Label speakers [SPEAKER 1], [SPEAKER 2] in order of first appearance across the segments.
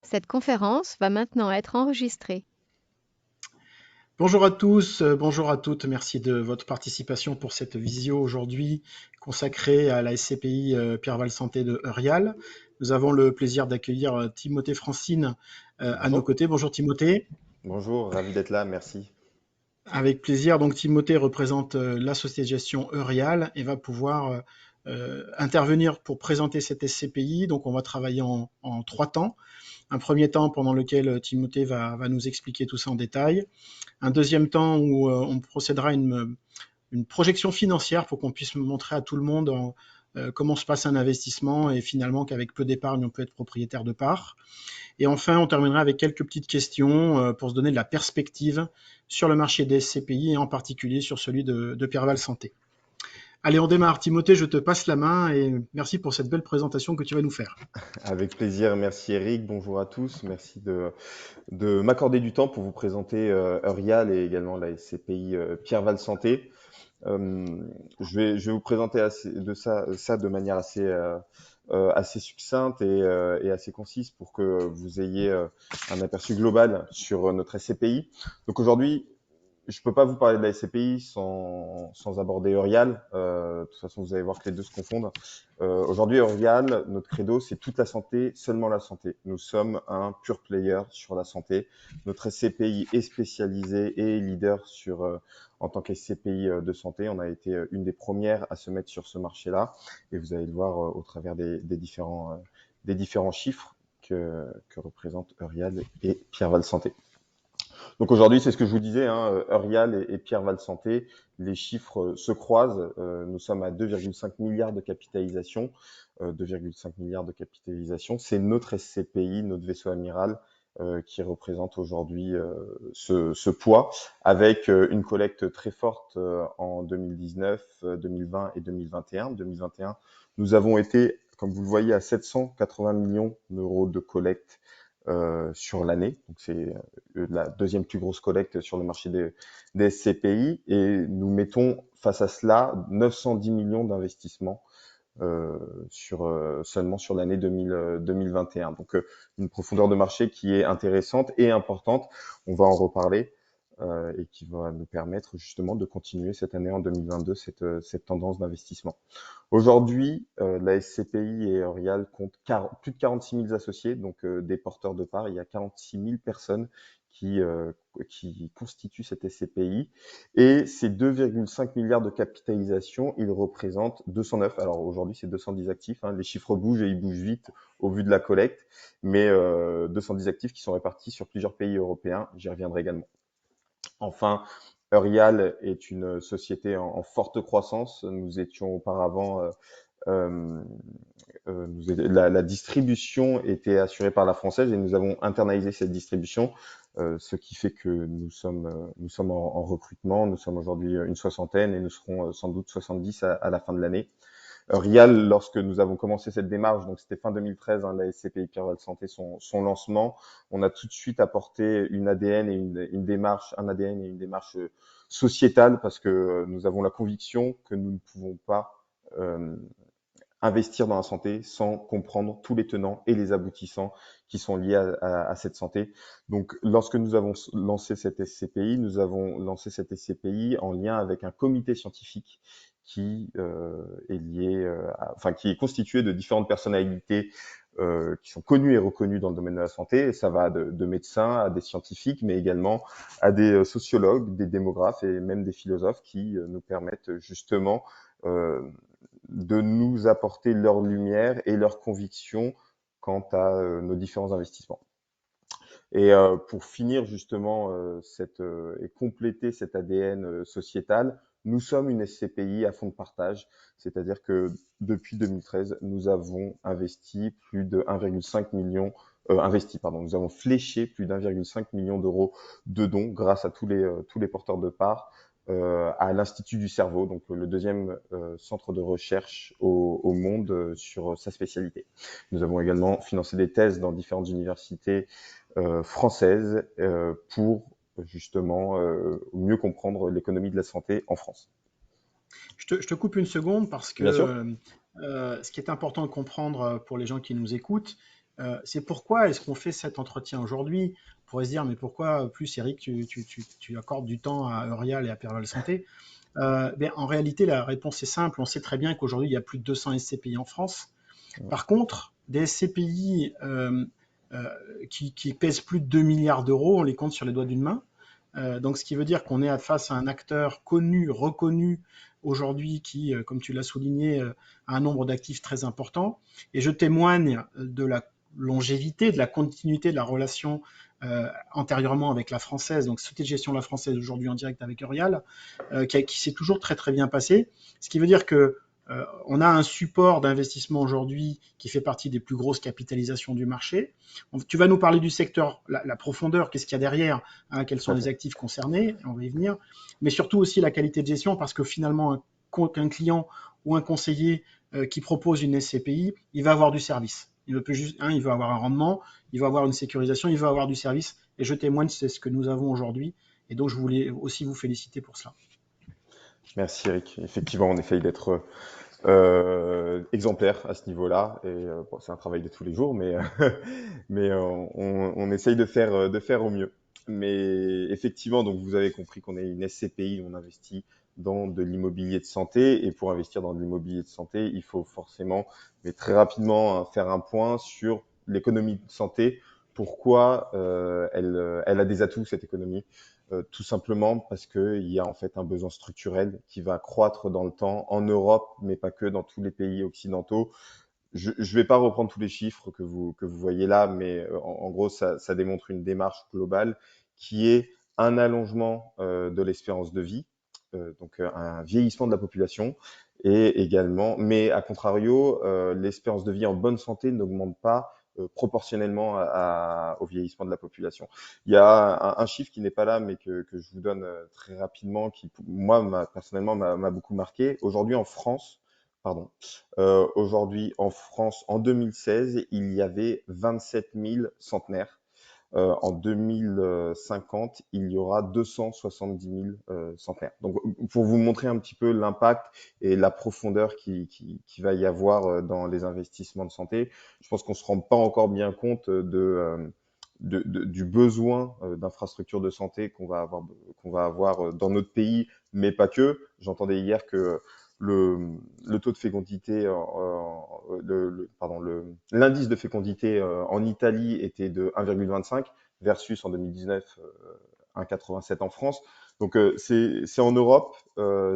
[SPEAKER 1] Cette conférence va maintenant être enregistrée.
[SPEAKER 2] Bonjour à tous, bonjour à toutes. Merci de votre participation pour cette visio aujourd'hui consacrée à la SCPI Pierre-Val Santé de Eurial. Nous avons le plaisir d'accueillir Timothée Francine à nos
[SPEAKER 3] Bonjour.
[SPEAKER 2] côtés. Bonjour Timothée.
[SPEAKER 3] Bonjour, ravi d'être là, merci.
[SPEAKER 2] Avec plaisir. Donc Timothée représente la société de gestion Eurial et va pouvoir intervenir pour présenter cette SCPI. Donc on va travailler en trois temps. Un premier temps pendant lequel Timothée va nous expliquer tout ça en détail. Un deuxième temps où on procédera à une projection financière pour qu'on puisse montrer à tout le monde comment se passe un investissement et finalement qu'avec peu d'épargne, on peut être propriétaire de parts. Et enfin, on terminera avec quelques petites questions pour se donner de la perspective sur le marché des SCPI et en particulier sur celui de Pierreval Santé. Allez, on démarre. Timothée, je te passe la main et merci pour cette belle présentation que tu vas nous faire.
[SPEAKER 3] Avec plaisir, merci Eric, bonjour à tous, merci de m'accorder du temps pour vous présenter Eurial et également la SCPI Pierre-Val Santé. Je vais vous présenter ça de manière assez succincte et assez concise pour que vous ayez un aperçu global sur notre SCPI. Donc aujourd'hui, je peux pas vous parler de la SCPI sans aborder Eurial. De toute façon, vous allez voir que les deux se confondent. Aujourd'hui, Eurial, notre credo, c'est toute la santé, seulement la santé. Nous sommes un pure player sur la santé. Notre SCPI est spécialisé et leader en tant qu'SCPI de santé. On a été une des premières à se mettre sur ce marché-là. Et vous allez le voir au travers des différents chiffres que représentent Eurial et Pierre-Val Santé. Donc aujourd'hui, c'est ce que je vous disais, hein, Eurial et Pierre-Val Santé, les chiffres se croisent. Nous sommes à 2,5 milliards de capitalisation. 2,5 milliards de capitalisation, c'est notre SCPI, notre vaisseau amiral, qui représente aujourd'hui ce poids, avec une collecte très forte en 2019, 2020 et 2021. 2021, nous avons été, comme vous le voyez, à 780 millions d'euros de collecte sur l'année. Donc c'est la deuxième plus grosse collecte sur le marché des SCPI. Et nous mettons face à cela 910 millions d'investissements seulement sur l'année 2021. Donc une profondeur de marché qui est intéressante et importante. On va en reparler. Et qui va nous permettre justement de continuer cette année en 2022 cette tendance d'investissement. Aujourd'hui, la SCPI et Eurial comptent plus de 46 000 associés, donc des porteurs de parts. Il y a 46 000 personnes qui constituent cette SCPI. Et ces 2,5 milliards de capitalisation, ils représentent 209. Alors aujourd'hui, c'est 210 actifs. Hein. Les chiffres bougent et ils bougent vite au vu de la collecte, mais 210 actifs qui sont répartis sur plusieurs pays européens. J'y reviendrai également. Enfin, Eurial est une société en forte croissance. Nous étions auparavant, euh, la distribution était assurée par la française et nous avons internalisé cette distribution, ce qui fait que nous sommes en recrutement. Nous sommes aujourd'hui une soixantaine et nous serons sans doute 70 à la fin de l'année. Rial, lorsque nous avons commencé cette démarche, donc c'était fin 2013, hein, la SCPI Pierre-Val Santé, son lancement, on a tout de suite apporté une ADN et une démarche, un ADN et une démarche sociétale, parce que nous avons la conviction que nous ne pouvons pas euh, investir dans la santé sans comprendre tous les tenants et les aboutissants qui sont liés à cette santé. Donc, lorsque nous avons lancé cette SCPI, nous avons lancé cette SCPI en lien avec un comité scientifique qui est lié, enfin qui est constitué de différentes personnalités qui sont connues et reconnues dans le domaine de la santé. Et ça va de médecins à des scientifiques, mais également à des sociologues, des démographes et même des philosophes qui nous permettent justement de nous apporter leur lumière et leurs convictions quant à nos différents investissements. Et pour finir justement et compléter cet ADN sociétal, nous sommes une SCPI à fond de partage, c'est-à-dire que depuis 2013, nous avons investi plus de 1,5 million nous avons fléché plus d'1,5 million d'euros de dons grâce à tous les porteurs de parts à l'Institut du cerveau, donc le deuxième centre de recherche au monde sur sa spécialité. Nous avons également financé des thèses dans différentes universités françaises pour justement mieux comprendre l'économie de la santé en France.
[SPEAKER 2] Je te coupe une seconde parce
[SPEAKER 3] Bien sûr.
[SPEAKER 2] que ce qui est important de comprendre pour les gens qui nous écoutent, C'est pourquoi est-ce qu'on fait cet entretien aujourd'hui? On pourrait se dire, mais pourquoi plus, Eric, tu accordes du temps à Eurial et à Perval Santé? En réalité, la réponse est simple. On sait très bien qu'aujourd'hui, il y a plus de 200 SCPI en France. Par contre, des SCPI qui pèsent plus de 2 milliards d'euros, on les compte sur les doigts d'une main. Donc, ce qui veut dire qu'on est face à un acteur connu, reconnu aujourd'hui, qui, comme tu l'as souligné, a un nombre d'actifs très important. Et je témoigne de la longévité, de la continuité de la relation antérieurement avec la Française, donc Société de gestion La Française, aujourd'hui en direct avec Eurial, qui s'est toujours très très bien passé. Ce qui veut dire que on a un support d'investissement aujourd'hui qui fait partie des plus grosses capitalisations du marché. Tu vas nous parler du secteur, la profondeur, qu'est-ce qu'il y a derrière, hein, quels
[SPEAKER 3] Tout
[SPEAKER 2] sont
[SPEAKER 3] à
[SPEAKER 2] les
[SPEAKER 3] fait.
[SPEAKER 2] actifs concernés, on va y venir, mais surtout aussi la qualité de gestion, parce que finalement, un client ou un conseiller qui propose une SCPI, il va avoir du service. Il veut, juste, il veut avoir un rendement, il veut avoir une sécurisation, il veut avoir du service, et je témoigne, c'est ce que nous avons aujourd'hui, et donc je voulais aussi vous féliciter pour cela.
[SPEAKER 3] Merci Eric. Effectivement, on essaye d'être exemplaire à ce niveau-là. Et bon, c'est un travail de tous les jours, mais, mais on essaye de faire au mieux. Mais effectivement, donc vous avez compris qu'on est une SCPI, on investit dans de l'immobilier de santé. Et pour investir dans de l'immobilier de santé, il faut forcément, mais très rapidement, faire un point sur l'économie de santé. Pourquoi elle a des atouts, cette économie? Tout simplement parce qu'il y a en fait un besoin structurel qui va croître dans le temps en Europe, mais pas que dans tous les pays occidentaux. Je ne vais pas reprendre tous les chiffres que vous voyez là, mais en gros, ça démontre une démarche globale qui est un allongement de l'espérance de vie, donc un vieillissement de la population, et également, mais à contrario, l'espérance de vie en bonne santé n'augmente pas proportionnellement au vieillissement de la population. Il y a un chiffre qui n'est pas là, mais que je vous donne très rapidement, qui moi personnellement m'a beaucoup marqué. Aujourd'hui en France, en 2016, il y avait 27 000 centenaires. En 2050, il y aura 270 000 centenaires. Donc, pour vous montrer un petit peu l'impact et la profondeur qui va y avoir dans les investissements de santé, je pense qu'on se rend pas encore bien compte du besoin d'infrastructures de santé qu'on va avoir dans notre pays, mais pas que. J'entendais hier que le taux de fécondité, l'indice de fécondité en Italie était de 1,25 versus en 2019 1,87 en France. Donc c'est en Europe,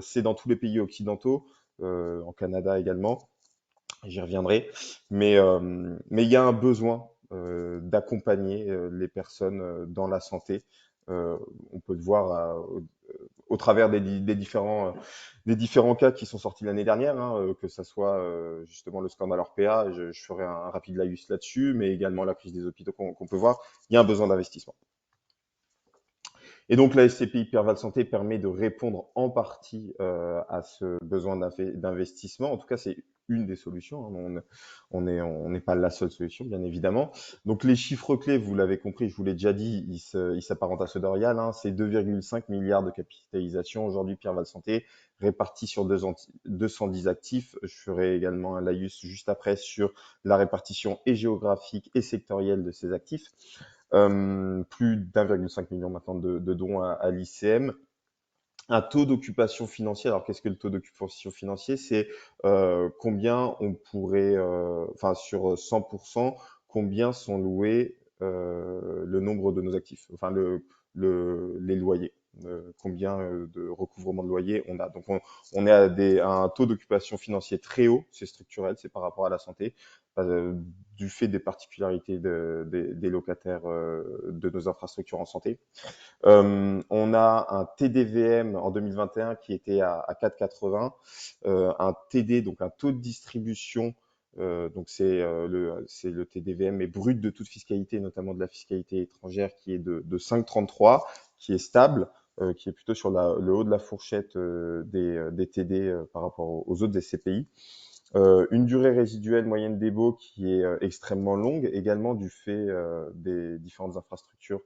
[SPEAKER 3] c'est dans tous les pays occidentaux, en Canada également. J'y reviendrai, mais il y a un besoin d'accompagner les personnes dans la santé. On peut le voir au travers des différents cas qui sont sortis l'année dernière, hein, que ça soit justement le scandale Orpea, je ferai un rapide laïus là-dessus, mais également la crise des hôpitaux qu'on peut voir. Il y a un besoin d'investissement. Et donc la SCPI Perval Santé permet de répondre en partie à ce besoin d'investissement. En tout cas, c'est une des solutions, hein. On n'est pas la seule solution, bien évidemment. Donc les chiffres clés, vous l'avez compris, je vous l'ai déjà dit, ils s'apparentent à ceux d'Orial, hein. C'est 2,5 milliards de capitalisation aujourd'hui, Perval Santé, répartis sur 210 actifs. Je ferai également un laïus juste après sur la répartition et géographique et sectorielle de ces actifs. Plus d'1,5 million maintenant de dons à l'ICM. Un taux d'occupation financière. Alors, qu'est-ce que le taux d'occupation financier? C'est combien on pourrait, enfin, sur 100%, combien sont loués le nombre de nos actifs, enfin, les loyers. Combien de recouvrement de loyer on a. Donc, on est à un taux d'occupation financier très haut, c'est structurel, c'est par rapport à la santé, du fait des particularités des locataires de nos infrastructures en santé. On a un TDVM en 2021 qui était à 4,80, un TD, donc un taux de distribution, donc c'est le TDVM mais brut de toute fiscalité, notamment de la fiscalité étrangère, qui est de 5,33, qui est stable, qui est plutôt sur le haut de la fourchette des TD par rapport aux autres SCPI. Une durée résiduelle moyenne des baux qui est extrêmement longue, également du fait des différentes infrastructures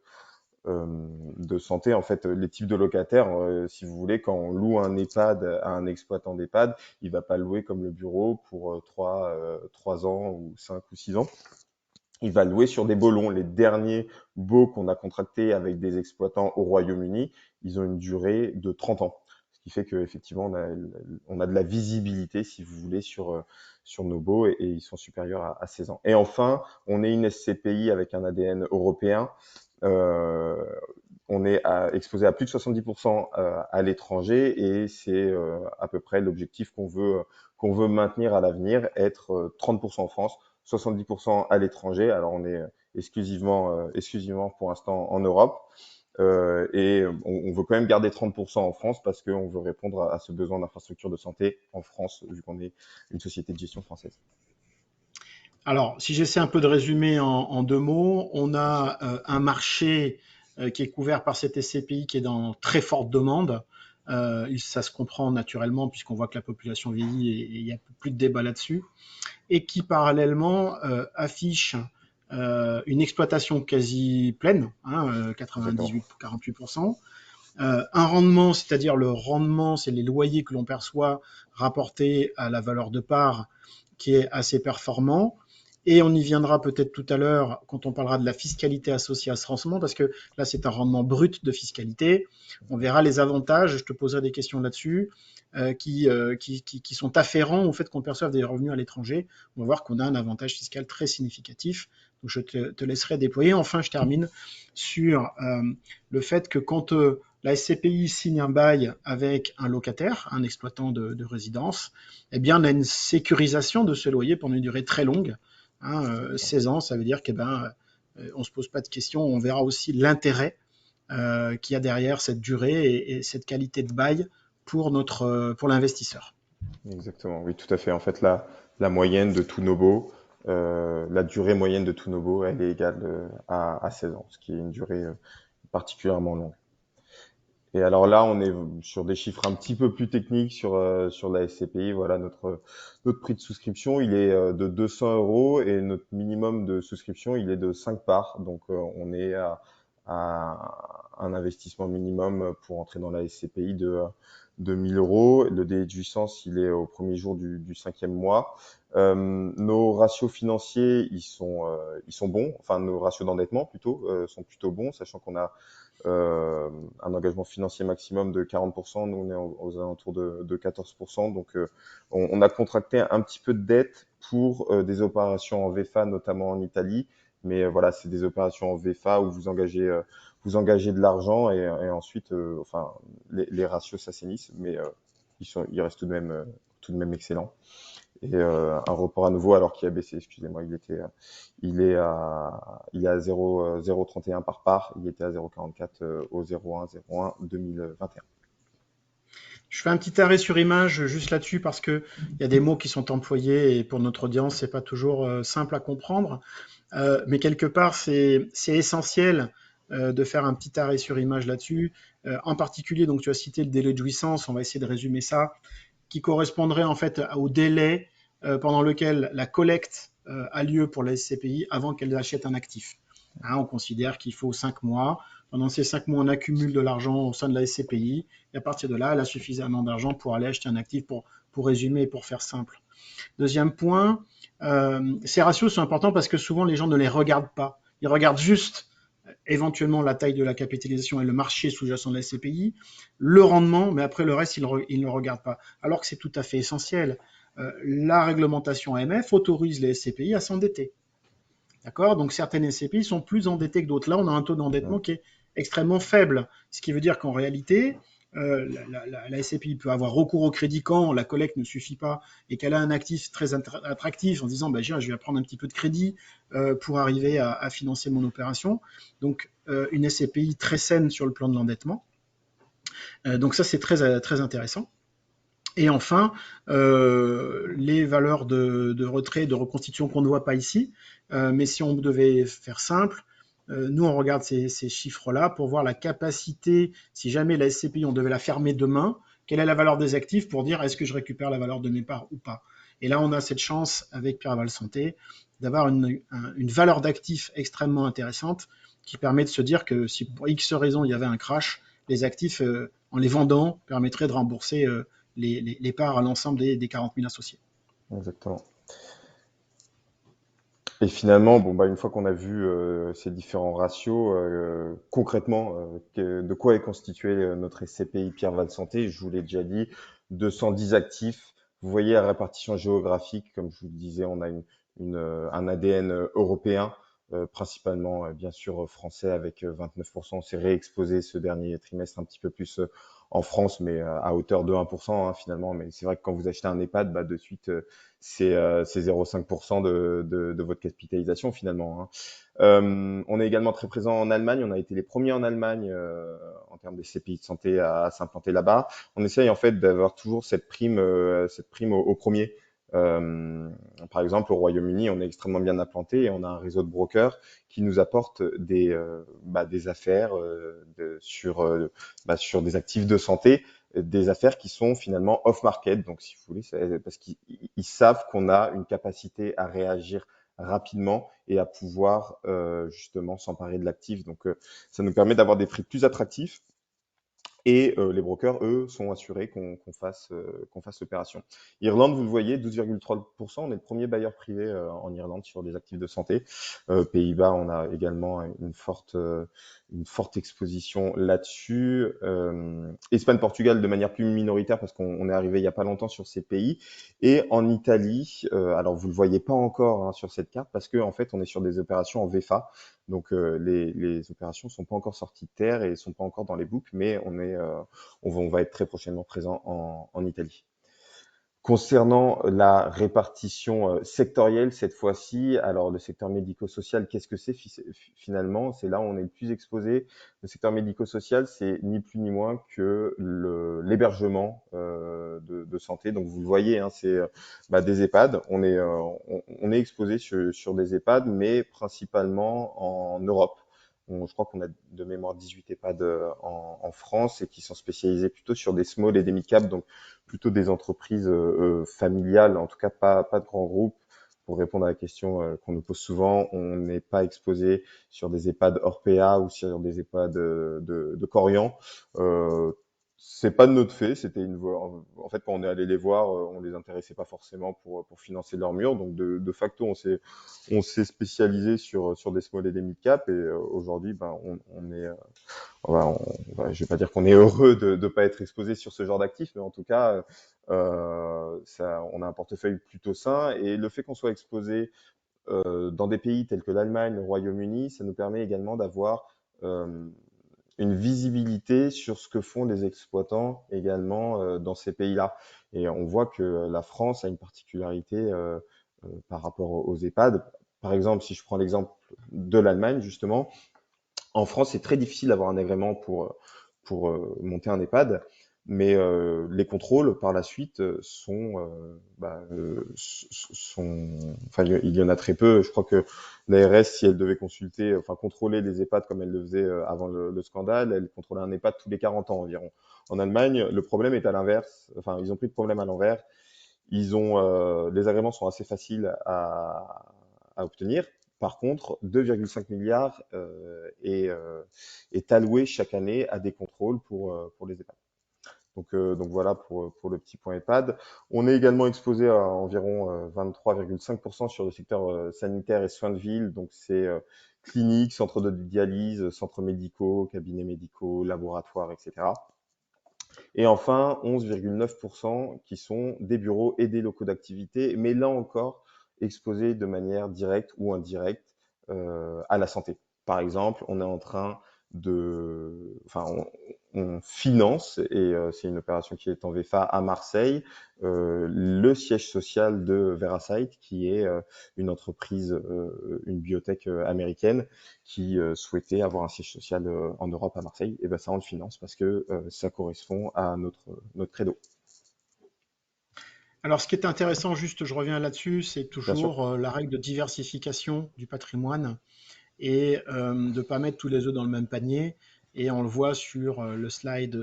[SPEAKER 3] de santé. En fait, les types de locataires, si vous voulez, quand on loue un EHPAD à un exploitant d'EHPAD, il va pas louer comme le bureau pour 3 ans ou 5 ou 6 ans. il va louer sur des baux longs. Les derniers baux qu'on a contractés avec des exploitants au Royaume-Uni, ils ont une durée de 30 ans. Ce qui fait qu'effectivement, on a de la visibilité, si vous voulez, sur nos baux et ils sont supérieurs à 16 ans. Et enfin, on est une SCPI avec un ADN européen. Euh, on est exposé à plus de 70% à l'étranger et c'est à peu près l'objectif qu'on veut maintenir à l'avenir, être 30% en France, 70% à l'étranger. Alors on est exclusivement pour l'instant en Europe. Et on veut quand même garder 30% en France parce qu'on veut répondre à ce besoin d'infrastructure de santé en France, vu qu'on est une société de gestion française.
[SPEAKER 2] Alors, si j'essaie un peu de résumer en 2 mots, on a un marché qui est couvert par cette SCPI qui est dans très forte demande. Ça se comprend naturellement puisqu'on voit que la population vieillit et il n'y a plus de débat là-dessus. Et qui parallèlement affiche une exploitation quasi pleine, 98-48%. Un rendement, c'est-à-dire le rendement, c'est les loyers que l'on perçoit rapportés à la valeur de part, qui est assez performant. Et on y viendra peut-être tout à l'heure quand on parlera de la fiscalité associée à ce rendement, parce que là, c'est un rendement brut de fiscalité. On verra les avantages, je te poserai des questions là-dessus, qui sont afférents au fait qu'on perçoive des revenus à l'étranger. On va voir qu'on a un avantage fiscal très significatif. Donc, je te laisserai déployer. Enfin, je termine sur le fait que quand la SCPI signe un bail avec un locataire, un exploitant de résidence, eh bien, on a une sécurisation de ce loyer pendant une durée très longue. 16 ans, ça veut dire qu'on ne se pose pas de questions. On verra aussi l'intérêt qu'il y a derrière cette durée et cette qualité de bail pour l'investisseur.
[SPEAKER 3] Exactement, oui, tout à fait. En fait, la moyenne de tous nos baux, la durée moyenne de tous nos baux, elle est égale à 16 ans, ce qui est une durée particulièrement longue. Et alors là, on est sur des chiffres un petit peu plus techniques sur la SCPI. Voilà, notre prix de souscription, il est de 200 euros et notre minimum de souscription, il est de 5 parts. Donc, on est à un investissement minimum pour entrer dans la SCPI de 1000 euros. Le délai de jouissance, il est au premier jour du 5e mois. Nos ratios financiers, ils sont bons. Enfin, nos ratios d'endettement plutôt sont plutôt bons, sachant qu'on a un engagement financier maximum de 40%, nous on est aux alentours de 14%, donc on a contracté un petit peu de dette pour des opérations en VFA, notamment en Italie, mais voilà, c'est des opérations en VFA où vous engagez de l'argent et ensuite, enfin, les ratios s'assainissent, mais ils restent tout de même excellents. Et un report à nouveau alors qu'il a baissé, excusez-moi, il est à 0,31 par part, il était à 0,44 au 01 2021.
[SPEAKER 2] Je fais un petit arrêt sur image juste là-dessus parce que il y a des mots qui sont employés et pour notre audience, c'est pas toujours simple à comprendre. Mais quelque part, c'est essentiel de faire un petit arrêt sur image là-dessus. En particulier, donc tu as cité le délai de jouissance, on va essayer de résumer ça, qui correspondrait en fait au délai pendant lequel la collecte a lieu pour la SCPI avant qu'elle achète un actif. On considère qu'il faut 5 mois. Pendant ces 5 mois, on accumule de l'argent au sein de la SCPI. Et à partir de là, elle a suffisamment d'argent pour aller acheter un actif, pour résumer et pour faire simple. Deuxième point, ces ratios sont importants parce que souvent les gens ne les regardent pas. Ils regardent juste éventuellement la taille de la capitalisation et le marché sous-jacent de la SCPI, le rendement, mais après le reste, ils ne le regardent pas. Alors que c'est tout à fait essentiel. La réglementation AMF autorise les SCPI à s'endetter. D'accord? Donc certaines SCPI sont plus endettées que d'autres. Là, on a un taux d'endettement qui est extrêmement faible, ce qui veut dire qu'en réalité, la SCPI peut avoir recours au crédit quand la collecte ne suffit pas et qu'elle a un actif très attractif en disant je vais prendre un petit peu de crédit pour arriver à financer mon opération. Donc une SCPI très saine sur le plan de l'endettement. Donc ça, c'est très, très intéressant. Et enfin, les valeurs de retrait, de reconstitution qu'on ne voit pas ici. Mais si on devait faire simple, nous, on regarde ces chiffres-là pour voir la capacité, si jamais la SCPI, on devait la fermer demain, quelle est la valeur des actifs pour dire est-ce que je récupère la valeur de mes parts ou pas. Et là, on a cette chance, avec Pierre Santé, d'avoir une valeur d'actifs extrêmement intéressante qui permet de se dire que si pour X raison il y avait un crash, les actifs, en les vendant, permettraient de rembourser les parts à l'ensemble des 40 000 associés.
[SPEAKER 3] Exactement. Et finalement, bon, bah, une fois qu'on a vu ces différents ratios, concrètement, de quoi est constitué notre SCPI Pierre Val Santé, je vous l'ai déjà dit, 210 actifs. Vous voyez la répartition géographique, comme je vous le disais, on a un ADN européen, principalement bien sûr français avec 29%. On s'est réexposé ce dernier trimestre un petit peu plus en France, mais à hauteur de 1% hein, finalement. Mais c'est vrai que quand vous achetez un EHPAD, bah, de suite, c'est 0,5% de votre capitalisation finalement. Hein. On est également très présent en Allemagne. On a été les premiers en Allemagne en termes des CPI de santé à s'implanter là-bas. On essaye en fait d'avoir toujours cette prime au premier. Euh, Par exemple, au Royaume-Uni, on est extrêmement bien implanté et on a un réseau de brokers qui nous apporte des affaires sur des actifs de santé, des affaires qui sont finalement off-market. Donc, si vous voulez, c'est parce qu'ils savent qu'on a une capacité à réagir rapidement et à pouvoir justement s'emparer de l'actif. Donc, ça nous permet d'avoir des prix plus attractifs. Et les brokers, eux, sont assurés qu'on fasse l'opération. Irlande, vous le voyez, 12,3%. On est le premier bailleur privé en Irlande sur des actifs de santé. Pays-Bas, on a également une forte exposition là-dessus. Espagne, Portugal, de manière plus minoritaire parce qu'on est arrivé il n'y a pas longtemps sur ces pays. Et en Italie, alors vous le voyez pas encore hein, sur cette carte parce que en fait, on est sur des opérations en VFA. Donc les opérations sont pas encore sorties de terre et sont pas encore dans les books, mais on va être très prochainement présent en Italie. Concernant la répartition sectorielle cette fois-ci, alors le secteur médico-social, qu'est-ce que c'est finalement? C'est là où on est le plus exposé. Le secteur médico-social, c'est ni plus ni moins que l'hébergement de santé. Donc vous le voyez, hein, c'est des EHPAD. On est exposé sur des EHPAD, mais principalement en Europe. Je crois qu'on a de mémoire 18 EHPAD en France et qui sont spécialisés plutôt sur des small et des mid-cap, donc plutôt des entreprises familiales, en tout cas pas de grands groupes. Pour répondre à la question qu'on nous pose souvent, on n'est pas exposé sur des EHPAD Orpea ou sur des EHPAD de Corian. C'est pas de notre fait, c'était une voie. En fait, quand on est allé les voir, on les intéressait pas forcément pour financer leur mur. Donc de facto, on s'est spécialisé sur des small et des mid cap. Et aujourd'hui, on est je vais pas dire qu'on est heureux de ne pas être exposé sur ce genre d'actifs, mais en tout cas, on a un portefeuille plutôt sain. Et le fait qu'on soit exposé dans des pays tels que l'Allemagne, le Royaume-Uni, ça nous permet également d'avoir une visibilité sur ce que font les exploitants également dans ces pays-là. Et on voit que la France a une particularité par rapport aux EHPAD. Par exemple, si je prends l'exemple de l'Allemagne, justement, en France, c'est très difficile d'avoir un agrément pour monter un EHPAD, mais les contrôles par la suite enfin, il y en a très peu. Je crois que l'ARS, si elle devait contrôler les EHPAD comme elle le faisait avant le scandale, elle contrôlait un EHPAD tous les 40 ans environ. En Allemagne, le problème est à l'inverse. Enfin, ils ont pris le problème à l'envers. Les agréments sont assez faciles à obtenir. Par contre, 2,5 milliards est alloué chaque année à des contrôles pour les EHPAD. Donc voilà pour le petit point EHPAD. On est également exposé à environ 23,5% sur le secteur sanitaire et soins de ville. Donc c'est cliniques, centres de dialyse, centres médicaux, cabinets médicaux, laboratoires, etc. Et enfin, 11,9% qui sont des bureaux et des locaux d'activité, mais là encore exposés de manière directe ou indirecte à la santé. Par exemple, on est en train on finance, et c'est une opération qui est en VFA à Marseille, le siège social de Veracyte, qui est une entreprise, une biotech américaine, qui souhaitait avoir un siège social en Europe à Marseille. Et ben ça, on le finance parce que ça correspond à notre credo.
[SPEAKER 2] Alors, ce qui est intéressant, juste, je reviens là-dessus, c'est
[SPEAKER 3] Bien sûr.
[SPEAKER 2] toujours la règle de diversification du patrimoine et de ne pas mettre tous les œufs dans le même panier. Et on le voit sur le slide,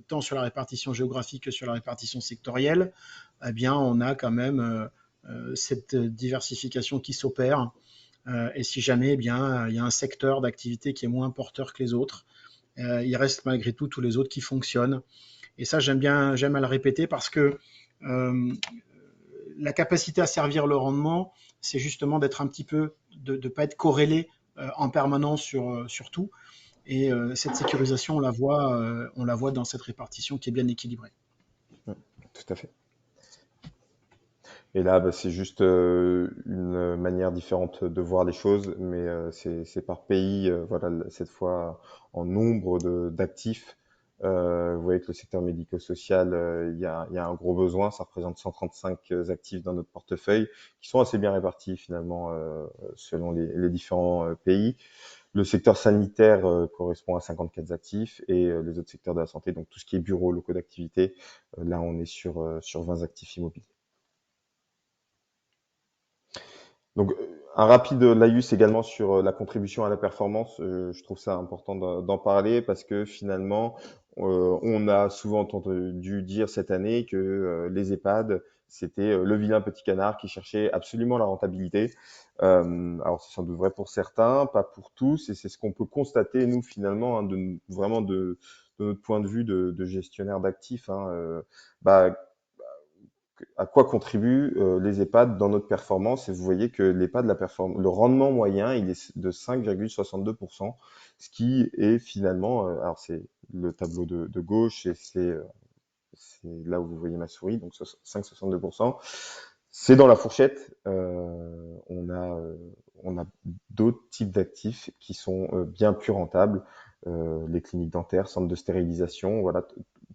[SPEAKER 2] tant sur la répartition géographique que sur la répartition sectorielle, eh bien, on a quand même cette diversification qui s'opère. Et si jamais, eh bien, il y a un secteur d'activité qui est moins porteur que les autres, il reste malgré tout tous les autres qui fonctionnent. Et ça, j'aime à le répéter parce que euh, la capacité à servir le rendement, c'est justement d'être un petit peu, de ne pas être corrélé en permanence sur tout. Et cette sécurisation, on la voit dans cette répartition qui est bien équilibrée.
[SPEAKER 3] Tout à fait. Et là, bah, c'est juste une manière différente de voir les choses, mais c'est par pays, voilà, cette fois en nombre d'actifs. Vous voyez que le secteur médico-social, il y a un gros besoin. Ça représente 135 actifs dans notre portefeuille, qui sont assez bien répartis finalement selon les différents pays. Le secteur sanitaire correspond à 54 actifs et les autres secteurs de la santé, donc tout ce qui est bureaux, locaux d'activité, là on est sur 20 actifs immobiliers. Donc, un rapide laïus également sur la contribution à la performance. Je trouve ça important d'en parler parce que finalement, on a souvent entendu dire cette année que les EHPAD, c'était le vilain petit canard qui cherchait absolument la rentabilité. Alors, c'est sans doute vrai pour certains, pas pour tous, et c'est ce qu'on peut constater, nous, finalement, hein, vraiment de notre point de vue de gestionnaire d'actifs. Hein, bah, à quoi contribuent les EHPAD dans notre performance. Et vous voyez que l'EHPAD, le rendement moyen, il est de 5,62%, ce qui est finalement, alors c'est le tableau de gauche et c'est là où vous voyez ma souris, donc 5,62%. C'est dans la fourchette. On a d'autres types d'actifs qui sont bien plus rentables. Les cliniques dentaires, centres de stérilisation, voilà,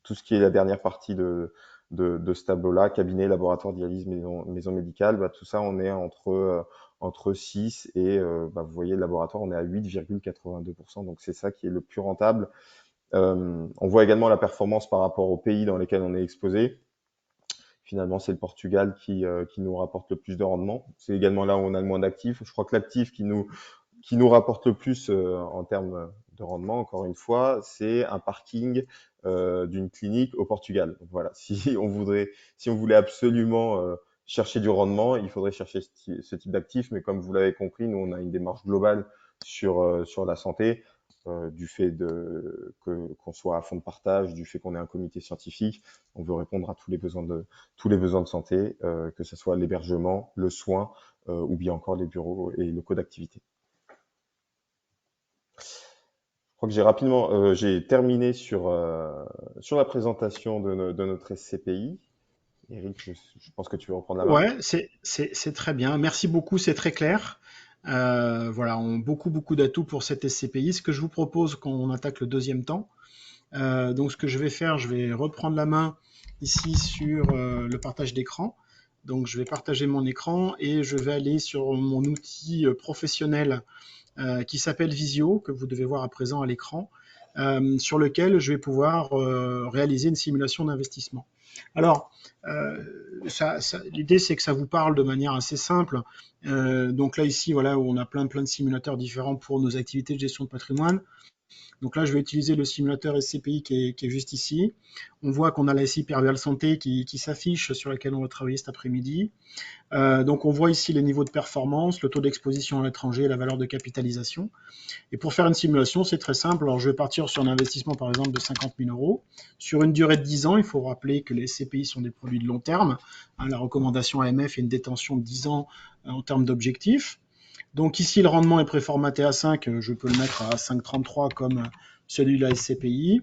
[SPEAKER 3] tout ce qui est la dernière partie de ce tableau-là, cabinet, laboratoire, dialyse, maison médicale, bah, tout ça, on est entre 6 et, bah, vous voyez, le laboratoire, on est à 8,82%. Donc, c'est ça qui est le plus rentable. On voit également la performance par rapport aux pays dans lesquels on est exposé. Finalement, c'est le Portugal qui nous rapporte le plus de rendement. C'est également là où on a le moins d'actifs. Je crois que l'actif qui nous rapporte le plus en termes de rendement, encore une fois, c'est un parking d'une clinique au Portugal. Donc voilà, si on voulait absolument chercher du rendement, il faudrait chercher ce type d'actif. Mais comme vous l'avez compris, nous, on a une démarche globale sur la santé, du fait qu'on soit à fond de partage, du fait qu'on ait un comité scientifique. On veut répondre à tous les besoins de santé, que ce soit l'hébergement, le soin, ou bien encore les bureaux et locaux d'activité. Je crois que j'ai terminé sur la présentation de notre SCPI. Eric, je pense que tu veux reprendre la main.
[SPEAKER 2] Ouais, c'est très bien. Merci beaucoup, c'est très clair. Voilà, on beaucoup d'atouts pour cette SCPI. Ce que je vous propose quand on attaque le deuxième temps, donc ce que je vais faire, je vais reprendre la main ici sur le partage d'écran. Donc je vais partager mon écran et je vais aller sur mon outil professionnel qui s'appelle Visio, que vous devez voir à présent à l'écran, sur lequel je vais pouvoir réaliser une simulation d'investissement. Alors, l'idée, c'est que ça vous parle de manière assez simple. Donc là, ici, voilà, où on a plein de simulateurs différents pour nos activités de gestion de patrimoine. Donc là, je vais utiliser le simulateur SCPI qui est juste ici. On voit qu'on a la SI Pervial Santé qui s'affiche, sur laquelle on va travailler cet après-midi. Donc on voit ici les niveaux de performance, le taux d'exposition à l'étranger, la valeur de capitalisation. Et pour faire une simulation, c'est très simple. Alors je vais partir sur un investissement par exemple de 50 000 euros. Sur une durée de 10 ans, il faut rappeler que les SCPI sont des produits de long terme. La recommandation AMF est une détention de 10 ans en termes d'objectifs. Donc ici, le rendement est préformaté à 5, je peux le mettre à 5,33 comme celui de la SCPI.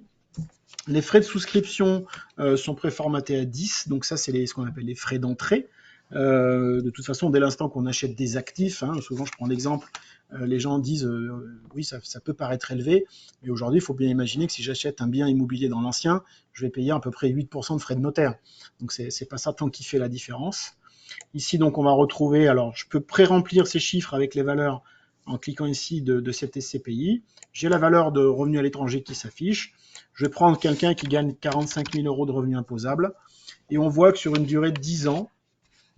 [SPEAKER 2] Les frais de souscription sont préformatés à 10, donc ça, c'est ce qu'on appelle les frais d'entrée. De toute façon, dès l'instant qu'on achète des actifs, souvent je prends l'exemple, les gens disent oui, ça peut paraître élevé, mais aujourd'hui, il faut bien imaginer que si j'achète un bien immobilier dans l'ancien, je vais payer à peu près 8% de frais de notaire. Donc c'est pas ça tant qui fait la différence. Ici, donc, on va retrouver, alors je peux pré-remplir ces chiffres avec les valeurs en cliquant ici de cette SCPI. J'ai la valeur de revenu à l'étranger qui s'affiche. Je vais prendre quelqu'un qui gagne 45 000 euros de revenus imposables. Et on voit que sur une durée de 10 ans,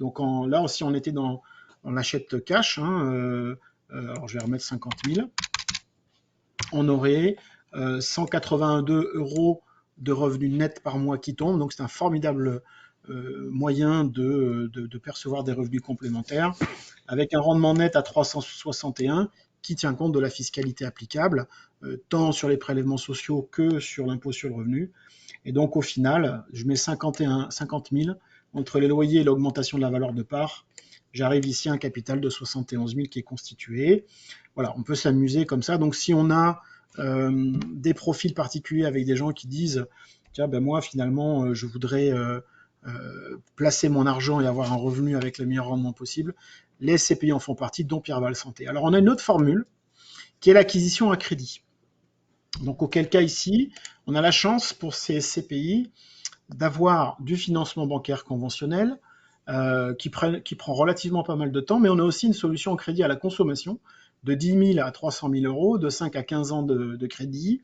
[SPEAKER 2] donc là aussi on était dans l'achète cash, alors je vais remettre 50 000, on aurait 182 euros de revenus nets par mois qui tombent. Donc c'est un formidable moyen de percevoir des revenus complémentaires, avec un rendement net à 361 qui tient compte de la fiscalité applicable, tant sur les prélèvements sociaux que sur l'impôt sur le revenu. Et donc au final, je mets 50 000 entre les loyers et l'augmentation de la valeur de part, j'arrive ici à un capital de 71 000 qui est constitué. Voilà, on peut s'amuser comme ça. Donc si on a des profils particuliers avec des gens qui disent, tiens, ben moi finalement, je voudrais placer mon argent et avoir un revenu avec le meilleur rendement possible, les SCPI en font partie, dont Pierreval Santé. Alors on a une autre formule qui est l'acquisition à crédit. Donc auquel cas ici, on a la chance pour ces SCPI d'avoir du financement bancaire conventionnel qui prend relativement pas mal de temps, mais on a aussi une solution en crédit à la consommation de 10 000 à 300 000 euros, de 5 à 15 ans de crédit,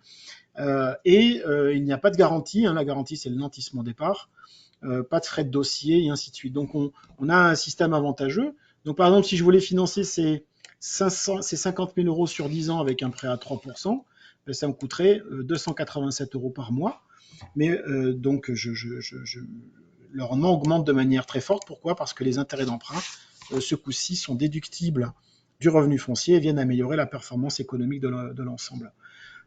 [SPEAKER 2] il n'y a pas de garantie, hein, la garantie c'est le nantissement départ, pas de frais de dossier et ainsi de suite. Donc on a un système avantageux. Donc par exemple, si je voulais financer ces 50 000 euros sur 10 ans avec un prêt à 3%, ben, ça me coûterait 287 euros par mois. Mais donc le rendement augmente de manière très forte. Pourquoi? Parce que les intérêts d'emprunt, ce coup-ci, sont déductibles du revenu foncier et viennent améliorer la performance économique de l'ensemble.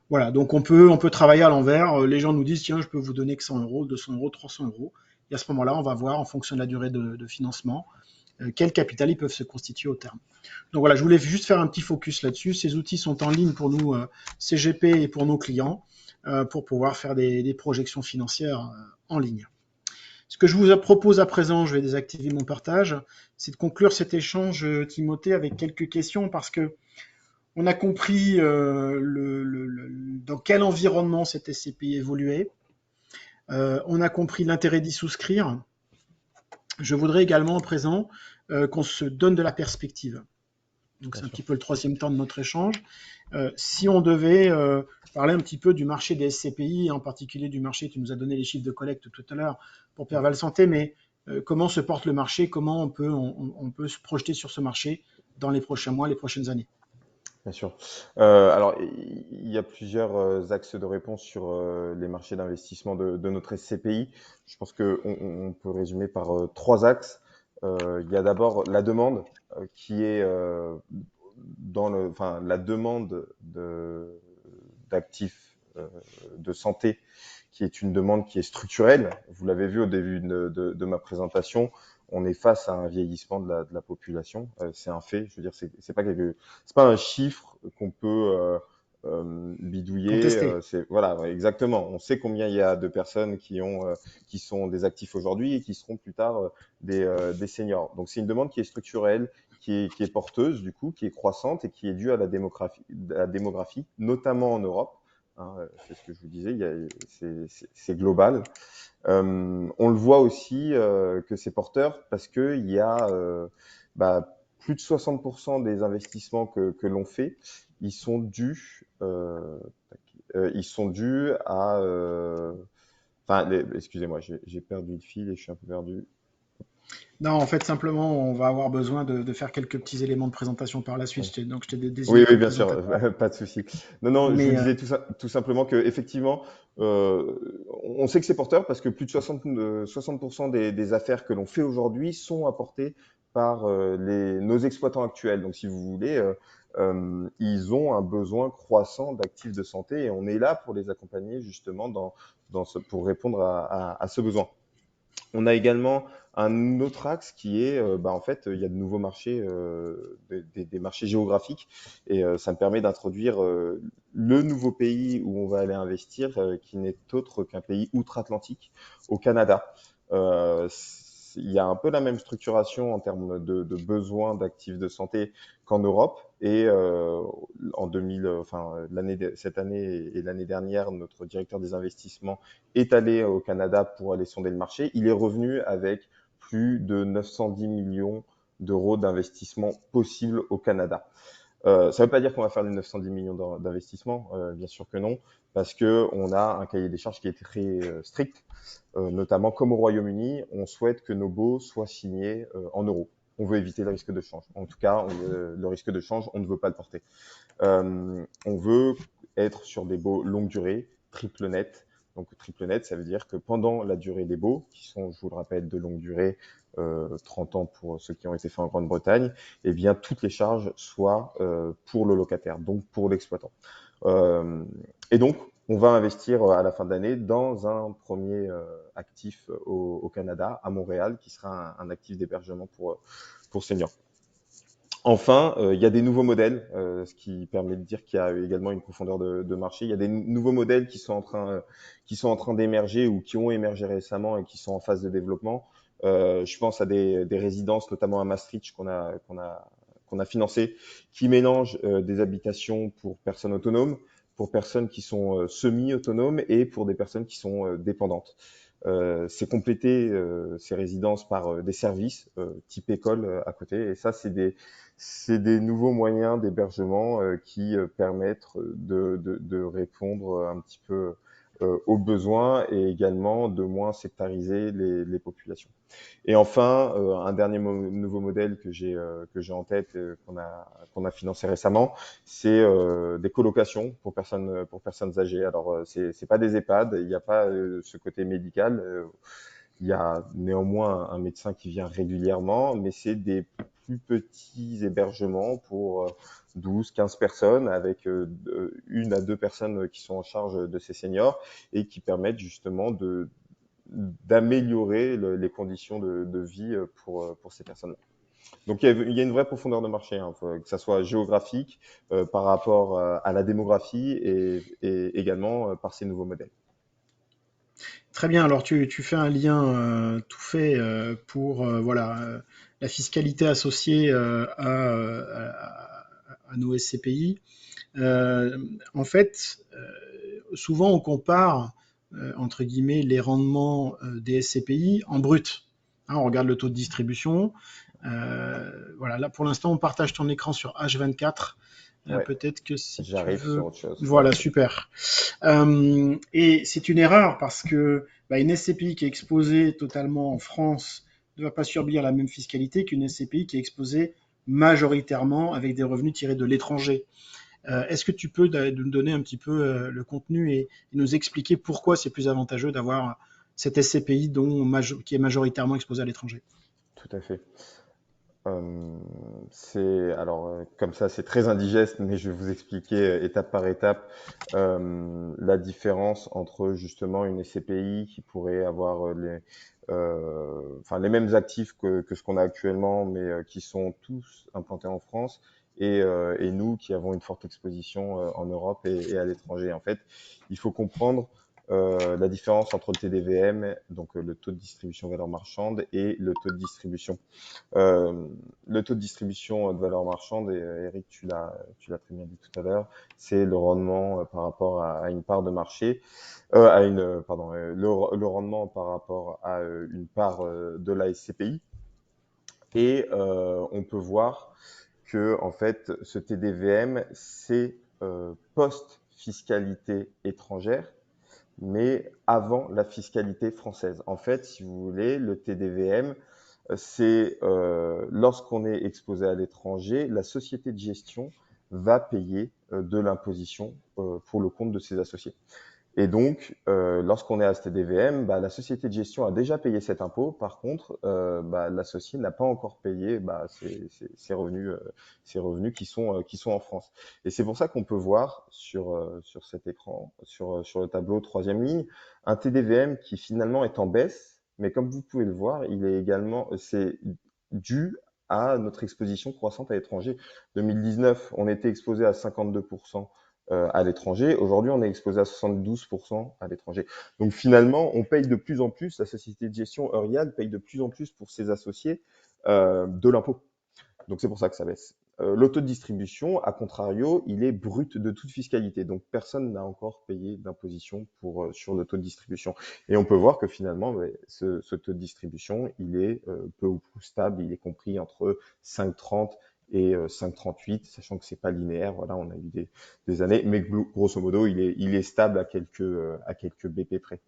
[SPEAKER 2] Voilà, donc on peut travailler à l'envers. Les gens nous disent, tiens, je peux vous donner que 100 euros, 200 euros, 300 euros. Et à ce moment-là, on va voir, en fonction de la durée de financement, quel capital ils peuvent se constituer au terme. Donc voilà, je voulais juste faire un petit focus là-dessus. Ces outils sont en ligne pour nous, CGP, et pour nos clients, pour pouvoir faire des projections financières en ligne. Ce que je vous propose à présent, je vais désactiver mon partage, c'est de conclure cet échange, Timothée, avec quelques questions, parce que on a compris dans quel environnement cette SCPI évoluait. On a compris l'intérêt d'y souscrire. Je voudrais également à présent qu'on se donne de la perspective. Donc c'est un petit peu le troisième temps de notre échange. Si on devait parler un petit peu du marché des SCPI, en particulier du marché, tu nous as donné les chiffres de collecte tout à l'heure pour Pierreval Santé, mais comment se porte le marché, comment on peut se projeter sur ce marché dans les prochains mois, les prochaines années?
[SPEAKER 3] Bien sûr. Alors, il y a plusieurs axes de réponse sur les marchés d'investissement de notre SCPI. Je pense qu'on peut résumer par trois axes. Il y a d'abord la demande qui est la demande d'actifs de santé, qui est une demande qui est structurelle. Vous l'avez vu au début de ma présentation. On est face à un vieillissement de la population. C'est un fait. Je veux dire, c'est pas un chiffre qu'on peut bidouiller. Voilà, exactement. On sait combien il y a de personnes qui sont des actifs aujourd'hui et qui seront plus tard des seniors. Donc c'est une demande qui est structurelle, qui est porteuse du coup, qui est croissante et qui est due à la démographie, notamment en Europe. Hein, c'est ce que je vous disais. C'est global. On le voit aussi que c'est porteur parce que il y a plus de 60% des investissements que l'on fait, ils sont dus à excusez-moi, j'ai perdu le fil et je suis un peu perdu.
[SPEAKER 2] Non, en fait, simplement, on va avoir besoin de faire quelques petits éléments de présentation par la suite.
[SPEAKER 3] Ouais.
[SPEAKER 2] Donc, je t'ai désigné
[SPEAKER 3] Oui,
[SPEAKER 2] comme
[SPEAKER 3] bien sûr,
[SPEAKER 2] présentateur.
[SPEAKER 3] pas de souci. Non, je vous
[SPEAKER 2] Mais
[SPEAKER 3] disais tout simplement que effectivement, on sait que c'est porteur parce que plus de 60% des affaires que l'on fait aujourd'hui sont apportées par nos exploitants actuels. Donc, si vous voulez, ils ont un besoin croissant d'actifs de santé et on est là pour les accompagner justement pour répondre à ce besoin. On a également un autre axe qui est, en fait, il y a de nouveaux marchés, des marchés géographiques, et ça me permet d'introduire le nouveau pays où on va aller investir, qui n'est autre qu'un pays outre-Atlantique, au Canada. Il y a un peu la même structuration en termes de besoins d'actifs de santé qu'en Europe, et cette année et l'année dernière, notre directeur des investissements est allé au Canada pour aller sonder le marché. Il est revenu avec plus de 910 millions d'euros d'investissement possible au Canada. Ça ne veut pas dire qu'on va faire les 910 millions d'investissements, bien sûr que non, parce qu'on a un cahier des charges qui est très strict, notamment comme au Royaume-Uni, on souhaite que nos baux soient signés en euros. On veut éviter le risque de change. En tout cas, le risque de change, on ne veut pas le porter. On veut être sur des baux longue durée, triple net. Donc triple net, ça veut dire que pendant la durée des baux, qui sont, je vous le rappelle, de longue durée, 30 ans pour ceux qui ont été faits en Grande-Bretagne, eh bien toutes les charges soient pour le locataire, donc pour l'exploitant. Et donc On va investir à la fin de l'année dans un premier actif au Canada, à Montréal, qui sera un actif d'hébergement pour seniors. Enfin, il y a des nouveaux modèles, ce qui permet de dire qu'il y a également une profondeur de marché. Il y a des nouveaux modèles qui sont en train d'émerger ou qui ont émergé récemment et qui sont en phase de développement. Je pense à des résidences, notamment à Maastricht, qu'on a financé, qui mélangent des habitations pour personnes autonomes, pour personnes qui sont semi-autonomes et pour des personnes qui sont dépendantes. C'est complété ces résidences par des services type école à côté. Et ça, c'est des nouveaux moyens d'hébergement qui permettent de répondre un petit peu aux besoins et également de moins sectariser les populations. Et enfin, un dernier nouveau modèle que j'ai en tête, qu'on a financé récemment, c'est des colocations pour personnes âgées. Alors c'est pas des EHPAD, il n'y a pas ce côté médical. Il y a néanmoins un médecin qui vient régulièrement, mais c'est des plus petits hébergements pour 12, 15 personnes avec une à deux personnes qui sont en charge de ces seniors et qui permettent justement d'améliorer les conditions de vie pour ces personnes-là. Donc il y a une vraie profondeur de marché, hein, que ça soit géographique par rapport à la démographie et également par ces nouveaux modèles.
[SPEAKER 2] Très bien, alors tu fais un lien tout fait pour voilà, la fiscalité associée à nos SCPI. En fait, souvent on compare entre guillemets les rendements des SCPI en brut. Hein, on regarde le taux de distribution. Voilà, là pour l'instant on partage ton écran sur H24.
[SPEAKER 3] Ouais,
[SPEAKER 2] Peut-être que si tu
[SPEAKER 3] j'arrive sur
[SPEAKER 2] veux.
[SPEAKER 3] autre chose. Ouais.
[SPEAKER 2] Voilà, super. Et c'est une erreur parce que bah, une SCPI qui est exposée totalement en France ne va pas subir la même fiscalité qu'une SCPI qui est exposée majoritairement avec des revenus tirés de l'étranger. Est-ce que tu peux nous donner un petit peu le contenu et nous expliquer pourquoi c'est plus avantageux d'avoir cette SCPI qui est majoritairement exposée à l'étranger?
[SPEAKER 3] Tout à fait. Comme ça, c'est très indigeste, mais je vais vous expliquer étape par étape la différence entre justement une SCPI qui pourrait avoir les mêmes actifs que ce qu'on a actuellement, mais qui sont tous implantés en France, et nous qui avons une forte exposition en Europe et à l'étranger. En fait, il faut comprendre la différence entre le TDVM, donc le taux de distribution valeur marchande, et le taux de distribution. Euh, le taux de distribution de valeur marchande, et Eric, tu l'as très bien dit tout à l'heure, c'est le rendement par rapport à une part de marché, le rendement par rapport à une part de la SCPI. Et on peut voir que en fait, ce TDVM, c'est post-fiscalité étrangère, mais avant la fiscalité française. En fait, si vous voulez, le TDVM, c'est lorsqu'on est exposé à l'étranger, la société de gestion va payer de l'imposition pour le compte de ses associés. Et donc, lorsqu'on est à ce TDVM, bah, la société de gestion a déjà payé cet impôt. Par contre, l'associé n'a pas encore payé ses revenus qui sont en France. Et c'est pour ça qu'on peut voir sur cet écran, sur le tableau troisième ligne, un TDVM qui finalement est en baisse, mais comme vous pouvez le voir, c'est dû à notre exposition croissante à l'étranger. 2019, on était exposé à 52% à l'étranger. Aujourd'hui, on est exposé à 72% à l'étranger. Donc finalement, on paye de plus en plus, la société de gestion Eurial paye de plus en plus pour ses associés de l'impôt. Donc c'est pour ça que ça baisse. Le taux de distribution, à contrario, il est brut de toute fiscalité. Donc personne n'a encore payé d'imposition sur le taux de distribution. Et on peut voir que finalement, ce taux de distribution, il est peu ou prou stable. Il est compris entre 5,30 et 5,38, sachant que c'est pas linéaire. Voilà, on a eu des années, mais grosso modo, il est stable à quelques BP près.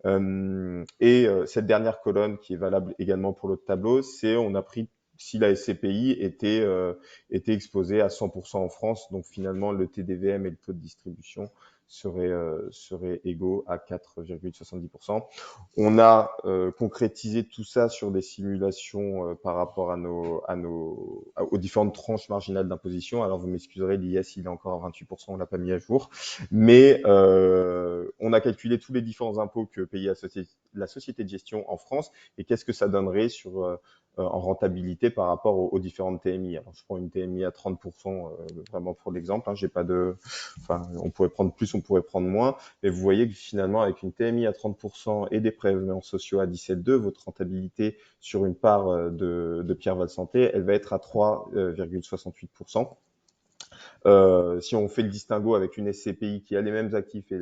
[SPEAKER 3] Cette dernière colonne qui est valable également pour l'autre tableau, c'est on a pris si la SCPI était exposée à 100% en France. Donc finalement, le TDVM et le taux de distribution seraient égaux à 4,70%. On a concrétisé tout ça sur des simulations par rapport aux différentes tranches marginales d'imposition. Alors vous m'excuserez, l'IS il est encore à 28%, on l'a pas mis à jour, mais on a calculé tous les différents impôts que payait la société de gestion en France et qu'est-ce que ça donnerait en rentabilité par rapport aux différentes TMI. Alors je prends une TMI à 30%, vraiment pour l'exemple. J'ai pas on pourrait prendre plus, on pourrait prendre moins, mais vous voyez que finalement avec une TMI à 30% et des prélèvements sociaux à 17,2, votre rentabilité sur une part de Pierre Val Santé, elle va être à 3,68%. Si on fait le distinguo avec une SCPI qui a les mêmes actifs et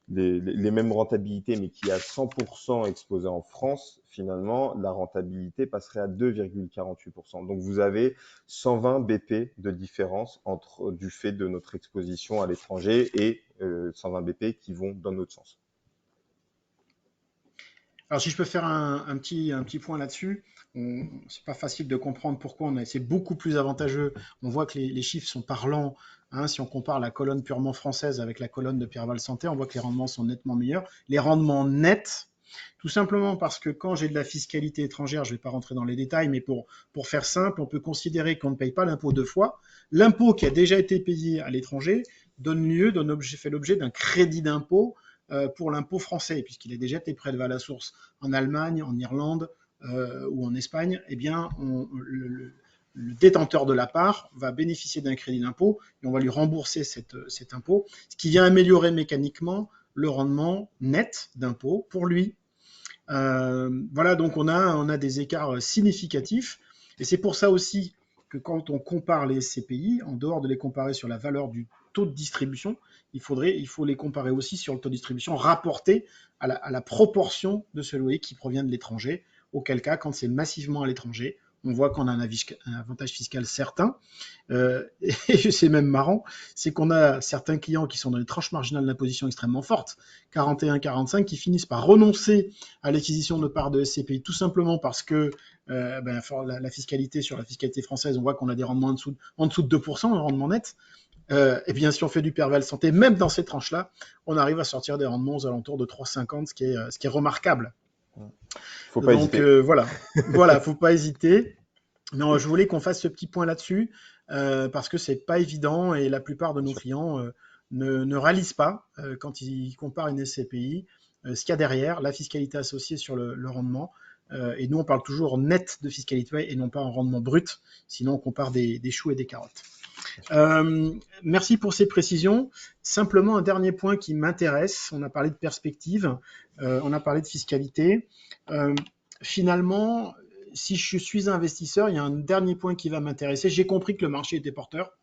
[SPEAKER 3] les mêmes rentabilités, mais qui a 100% exposé en France, finalement, la rentabilité passerait à 2,48%. Donc, vous avez 120 BP de différence du fait de notre exposition à l'étranger et 120 BP qui vont dans notre sens.
[SPEAKER 2] Alors, si je peux faire un petit point là-dessus, c'est pas facile de comprendre pourquoi c'est beaucoup plus avantageux. On voit que les chiffres sont parlants. Si on compare la colonne purement française avec la colonne de Pierre Val Santé, on voit que les rendements sont nettement meilleurs. Les rendements nets, tout simplement parce que quand j'ai de la fiscalité étrangère, je ne vais pas rentrer dans les détails, mais pour faire simple, on peut considérer qu'on ne paye pas l'impôt deux fois. L'impôt qui a déjà été payé à l'étranger fait l'objet d'un crédit d'impôt pour l'impôt français, puisqu'il a déjà été prélevé à la source en Allemagne, en Irlande ou en Espagne. Eh bien, le détenteur de la part va bénéficier d'un crédit d'impôt et on va lui rembourser cet impôt, ce qui vient améliorer mécaniquement le rendement net d'impôt pour lui. Voilà, donc on a des écarts significatifs et c'est pour ça aussi que quand on compare les SCPI, en dehors de les comparer sur la valeur du taux de distribution, il faut les comparer aussi sur le taux de distribution rapporté à la proportion de ce loyer qui provient de l'étranger, auquel cas, quand c'est massivement à l'étranger, on voit qu'on a un avantage fiscal certain. Et c'est même marrant, c'est qu'on a certains clients qui sont dans les tranches marginales d'imposition extrêmement fortes, 41-45, qui finissent par renoncer à l'acquisition de parts de SCPI, tout simplement parce que la fiscalité sur la fiscalité française, on voit qu'on a des rendements en dessous de 2%, le rendement net. Et bien, si on fait du Pierre Val Santé, même dans ces tranches-là, on arrive à sortir des rendements aux alentours de 3,50, ce qui est remarquable.
[SPEAKER 3] Faut pas
[SPEAKER 2] Donc
[SPEAKER 3] hésiter.
[SPEAKER 2] voilà, faut pas hésiter. Non, je voulais qu'on fasse ce petit point là-dessus parce que c'est pas évident et la plupart de nos clients ne réalisent pas quand ils comparent une SCPI ce qu'il y a derrière, la fiscalité associée sur le rendement. Et nous, on parle toujours net de fiscalité et non pas en rendement brut. Sinon, on compare des choux et des carottes. Merci pour ces précisions. Simplement, un dernier point qui m'intéresse. On a parlé de perspective, on a parlé de fiscalité. Finalement, si je suis investisseur, il y a un dernier point qui va m'intéresser. J'ai compris que le marché était porteur.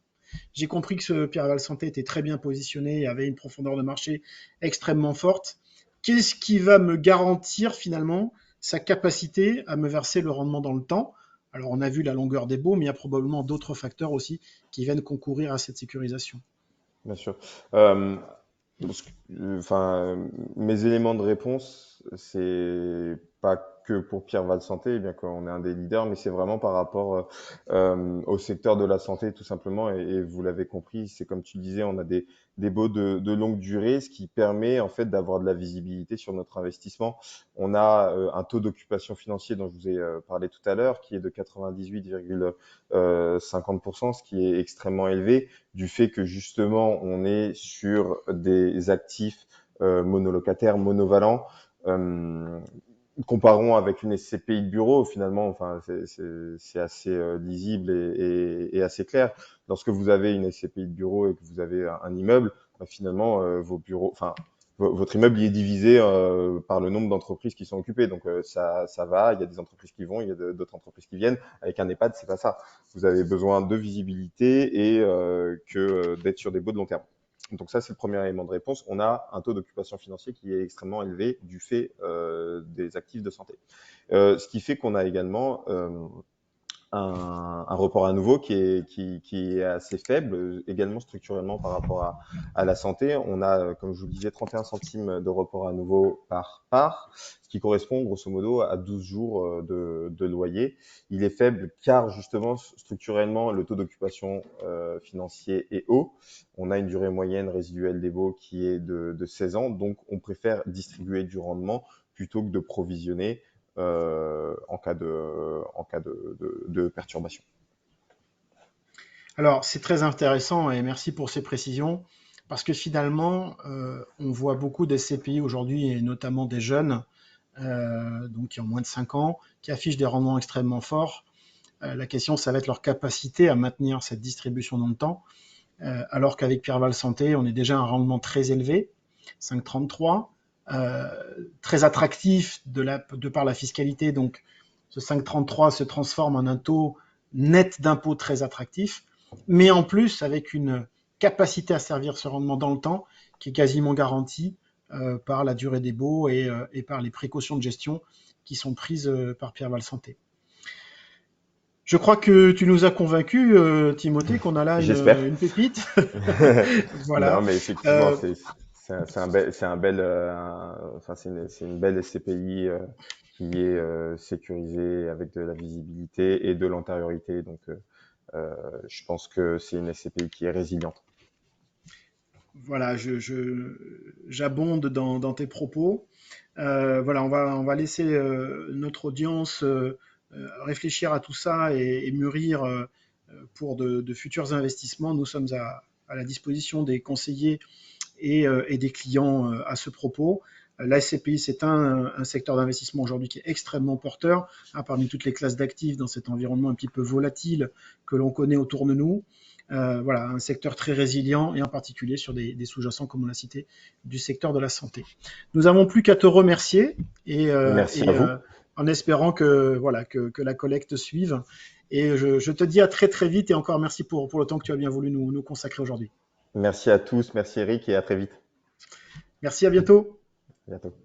[SPEAKER 2] J'ai compris que ce Pierre Val Santé était très bien positionné et avait une profondeur de marché extrêmement forte. Qu'est-ce qui va me garantir finalement sa capacité à me verser le rendement dans le temps? Alors, on a vu la longueur des baux, mais il y a probablement d'autres facteurs aussi qui viennent concourir à cette sécurisation.
[SPEAKER 3] Bien sûr. Mes éléments de réponse, c'est pas que pour Pierre Val Santé, bien qu'on est un des leaders, mais c'est vraiment par rapport au secteur de la santé, tout simplement. Et vous l'avez compris, c'est comme tu le disais, on a des baux de longue durée, ce qui permet en fait d'avoir de la visibilité sur notre investissement. On a un taux d'occupation financier dont je vous ai parlé tout à l'heure, qui est de 98,50%, ce qui est extrêmement élevé, du fait que justement on est sur des actifs monolocataires, monovalents. Comparons avec une SCPI de bureau, finalement, enfin, c'est assez lisible et assez clair. Lorsque vous avez une SCPI de bureau et que vous avez un immeuble, finalement, vos bureaux, enfin, votre immeuble il est divisé par le nombre d'entreprises qui sont occupées. Donc ça va, il y a des entreprises qui vont, il y a d'autres entreprises qui viennent. Avec un EHPAD, c'est pas ça. Vous avez besoin de visibilité et d'être sur des baux de long terme. Donc ça, c'est le premier élément de réponse. On a un taux d'occupation financier qui est extrêmement élevé du fait des actifs de santé. Ce qui fait qu'on a également un report à nouveau qui est assez faible, également structurellement par rapport à la santé. On a, comme je vous le disais, 31 centimes de report à nouveau par part, ce qui correspond grosso modo à 12 jours de loyer. Il est faible car justement, structurellement, le taux d'occupation financier est haut. On a une durée moyenne résiduelle des baux qui est de 16 ans, donc on préfère distribuer du rendement plutôt que de provisionner en cas de perturbation.
[SPEAKER 2] Alors, c'est très intéressant et merci pour ces précisions, parce que finalement, on voit beaucoup de SCPI aujourd'hui, et notamment des jeunes, donc qui ont moins de 5 ans, qui affichent des rendements extrêmement forts. La question, ça va être leur capacité à maintenir cette distribution dans le temps, alors qu'avec Pierreval Santé, on est déjà à un rendement très élevé, 5,33, très attractif de par la fiscalité, donc ce 5,33 se transforme en un taux net d'impôt très attractif, mais en plus avec une capacité à servir ce rendement dans le temps qui est quasiment garantie par la durée des baux et par les précautions de gestion qui sont prises par Pierreval Santé. Je crois que tu nous as convaincus, Timothée, qu'on a là
[SPEAKER 3] J'espère.
[SPEAKER 2] une pépite. Voilà.
[SPEAKER 3] Non, mais effectivement, c'est un bel, enfin, c'est une belle SCPI qui est sécurisée avec de la visibilité et de l'antériorité. Donc, je pense que c'est une SCPI qui est résiliente.
[SPEAKER 2] Voilà, j'abonde dans tes propos. Voilà, on va laisser notre audience réfléchir à tout ça et mûrir pour de futurs investissements. Nous sommes à la disposition des conseillers et des clients à ce propos. La SCPI, c'est un secteur d'investissement aujourd'hui qui est extrêmement porteur, hein, parmi toutes les classes d'actifs dans cet environnement un petit peu volatile que l'on connaît autour de nous. Voilà, un secteur très résilient et en particulier sur des sous-jacents, comme on l'a cité, du secteur de la santé. Nous n'avons plus qu'à te remercier
[SPEAKER 3] Merci à vous.
[SPEAKER 2] En espérant que la collecte suive. Et je te dis à très très vite et encore merci pour le temps que tu as bien voulu nous consacrer aujourd'hui.
[SPEAKER 3] Merci à tous, merci Eric et à très vite.
[SPEAKER 2] Merci, à bientôt.
[SPEAKER 3] À bientôt.